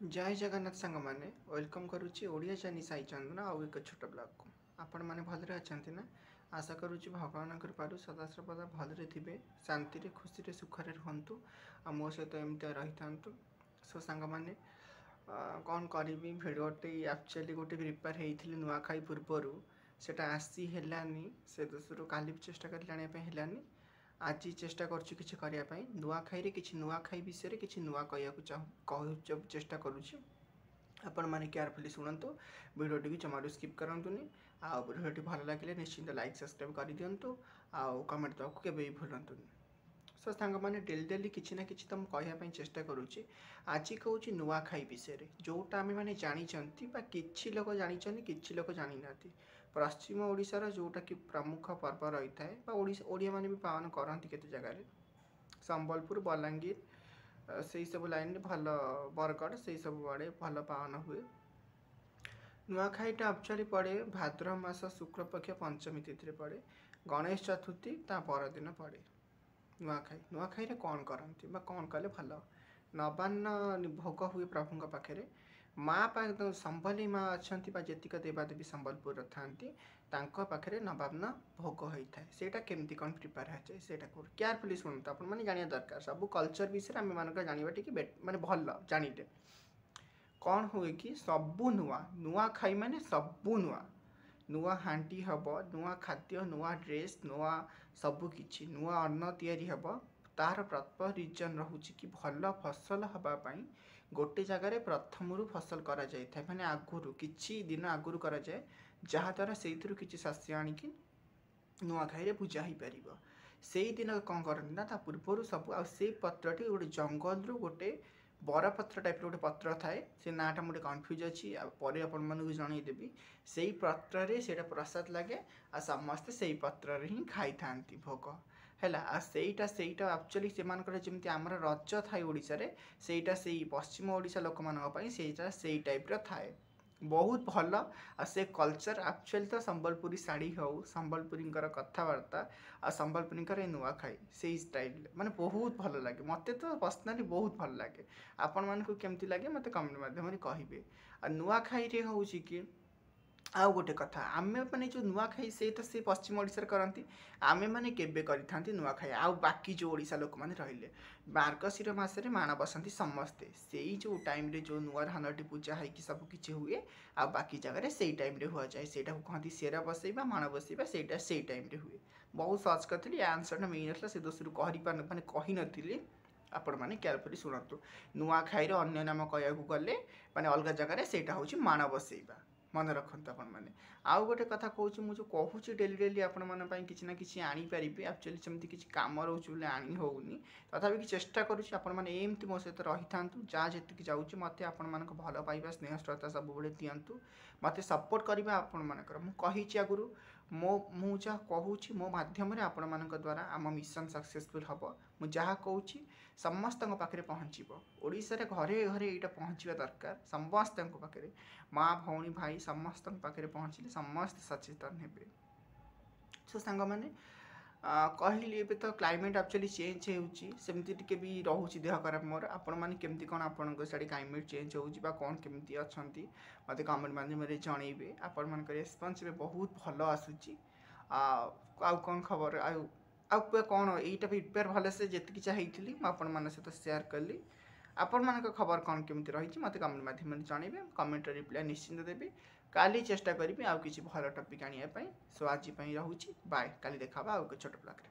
जय जगन्नाथ सांग मैंने वेलकम करुच्ची ओडिया चाइनी साई चंदना आउ एक छोट ब्लॉग को आपण मैंने भलरे अच्छा ना आशा करुच्ची भगवान कृपारू सदासर्वदा भलरे थे शांति खुशी सुखरे रुहतु आ मो सहित एमती रही था। सो सांग मैंने कौन करी भिडटे एक्चुअली गोटे प्रिपेयर होती नुआखाई पूर्वर से आसी हेलानी से दोषरू काली चेष्टा कर आज चेष्टा करने नुआखाई किसी नुआखाई विषय किसी नुआ कह चेष्टा करुच्ची आपण मैंने केयरफुली शुणु भिडियो की जमारू स्किप करतुनि भिडियो भल लगे निश्चिंत लाइक सब्सक्राइब कर दिंतु आउ कमेंट देवा के भूलतुनि। सो सांग मैंने डेली किसी ना कि तुम कहवाई चेष्टा करुच्ची आज कौच नुआखाई विषय जोटा आम मैंने जानी कि लोग जानी कि लोग जानी ना पश्चिम ओडिशार जोटा कि प्रमुख पर्व रही है ओडिया मैंने भी पालन करती केते जगह संबलपुर बलांगीर से सब लाइन भल बरगढ़ से सब आड़े भल पालन हुए। नुआखाईटा एक्चुअली पड़े भाद्र मास शुक्लपक्ष पंचमी तिथि पड़े गणेश चतुर्थी ता परदिन पड़े। नुआखाई कौन करती कौन कले भल नवान्न भोग हुए प्रभु पाखे माँ संबली माँ अच्छा जीक देवादेवी संबलपुर था पाखे नवान्न भोग होता है सेटा केमती कौन प्रिपेयर है सेटा केयरफुली शुणु आप जाना दरकार सब कल्चर विषय आम मानक जाना टी माने भल जानिले कौन हुए कि सबू नुआ खाई माने सबू नुआ हांडी हम नुआ खाद्य नुआ ड्रेस नुआ सबकि नुआ अन्न तैयारी हम तार प्रपर रिजन रोचे कि भल फसल हाँपाई गोटे जगार प्रथम फसल करा जाए माने आगुरी किछि दिन आगुरी करा जाए जहाँद्वारा से किसी शस्य आणिकी नुआखाई पूजा हो पार से दिन कौन करती ना पूर्वर सब आ पत्रटी गोटे जंगल रु गोटे बरपत्र टाइप गोटे पत्र थाए से नाटा मुझे कन्फ्यूज अच्छी पर आपको जनईदेवी से ही पत्र से प्रसाद लगे आ समस्ते से पत्र ही खाई था भोग है सेटा एक्चुअली से जमी आम रज थाए ओडिशा रे सेटा से पश्चिम ओडिशा लोक मानक से टाइप थाए बहुत भल आ से कल्चर एक्चुअली तो संबलपुरी साड़ी हो संबलपुरी कथबार्ता आ संबलपुरी नुआखाई से स्टाइल माने बहुत भल लगे मत तो पर्सनाली बहुत भल लगे आपण मानक केमती लगे मत कमेंट माध्यम कहे आ नुआखाई हूँ कि आउ गोटे कथा आमे मैंने जो नुआखाई से तो से पश्चिम ओडिशा करती आमे मैंने केबे करी नुआखाई आउ बाकी जो ओडिशा लोक मैंने रहिले मार्गशीर मासरे माण बसंती समस्ते से जो टाइम रे जो नुआ धानटी पूजा है कि सब किछि हुए आ बाकी जगह से टाइम रे हुआ जाए से कहती सेरा बसैबा माण बसैबा से टाइम रे हुए बहुत सर्च करी आंसर मिल ना से दोषरू माने कही नथिली आपण मैंने केयरफुली शुणु नुआखाई अन्य नाम कह गले माने अलग जगह से माण बसैबा मन रखत मैंने आउ गोटे कथा कहूँ मुझे कहूँ डेली आपण किसी ना कि आनीपारे एक्चुअली सेमती किसी कम रोचे आनी होनी तथापि कि चेष्टा करुँच एमती मो सहित रही था जहाँ जी जाऊँगी मत आपण भल पाइबा स्नेह श्रद्धा सब दिंतु मत सपोर्ट करवा आपण मानकर मुझे आगुरी मु जहाँ कहूँ मो मध्यम आपण मान द्वारा आम मिशन सक्सेसफुल हम मुझे कहूँ समस्त पाखे पहुँचो ओडिशा रे घरे घरे यहाँ पहुँचवा दरकार समस्त पाखे माँ भौणी भाई समस्त पाखे पहुँचले समस्त सचेतन हे। सो सांग मैंने कहली ए तो क्लाइमेट एक्चुअली चेंज होमती टी भी रोचे देह खराब मोर आपण मैंने केमती कौन आपण क्लाइमेट चेंज हो कौन केमती अच्छा मत कमेंट माध्यम जनइबे आपण मान रेस्पन्स बहुत भल आसूची आउ कौन खबर आउ कौन यहीटा प्रिपेयर भलसे जी चाहिए मुझे सहित सेयार कली आपण मान खबर कौन केमती रही मत कमेंट माध्यम जनइबे कमेंट रिप्लाई निश्चिंत देवी काली चेष्टा करी आउ किसी भल टपिक आने सो आज रोचे बाय काली देखा आउ छोट ब्लॉग।